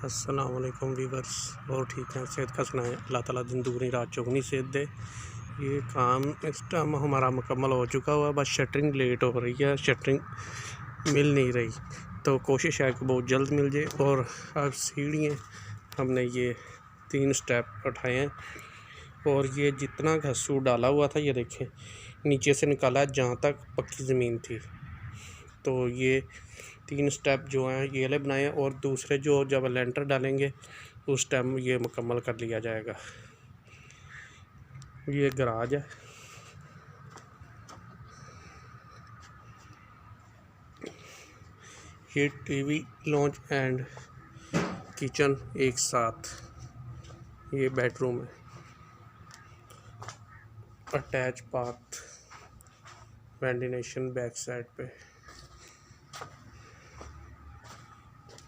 अस्सलाम वालेकुम वीवर्स। और ठीक है, सेहत का सुनाए। अल्लाह ताला दिन दुगनी रात चौगनी सेहत दे। ये काम इस टाइम हमारा मुकम्मल हो चुका हुआ, बस शटरिंग लेट हो रही है, शटरिंग मिल नहीं रही, तो कोशिश है कि बहुत जल्द मिल जाए। और अब सीढ़ियाँ हमने ये 3 स्टेप उठाए हैं और ये जितना घसू डाला हुआ था ये देखें नीचे से निकाला है जहाँ तक पक्की ज़मीन थी। तो ये 3 स्टेप जो हैं ये ले बनाए, और दूसरे जो जब लेंटर डालेंगे उस टाइम ये मुकम्मल कर लिया जाएगा। ये गराज है, ये टीवी लॉन्च एंड किचन एक साथ, ये बेडरूम है, attach bath, ventilation back side पे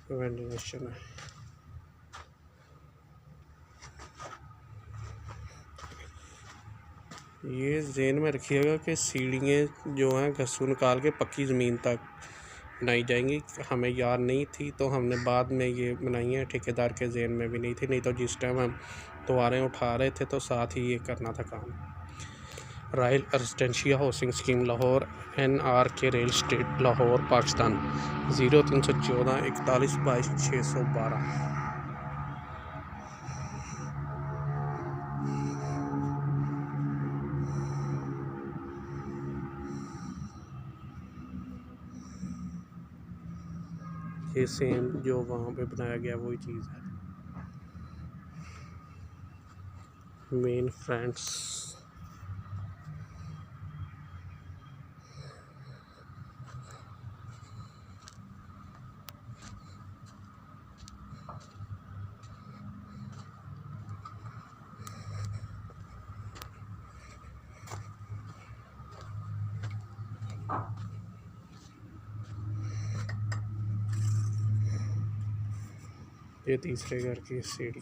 वेंटिलेशन है। ये ज़हन में रखिएगा कि सीढ़ियाँ जो हैं घसू निकाल के पक्की ज़मीन तक बनाई जाएंगी। हमें याद नहीं थी तो हमने बाद में ये बनाई है, ठेकेदार के ज़हन में भी नहीं थी, नहीं तो जिस टाइम हम दोबारा उठा रहे थे तो साथ ही ये करना था काम। Royal residential housing scheme Lahore, NRK real estate Lahore Pakistan, 0314 41 22 612। ये सेम जो वहाँ पे बनाया गया वही चीज़ है। मेन फ्रेंड्स, ये तीसरे घर की सीढ़ी।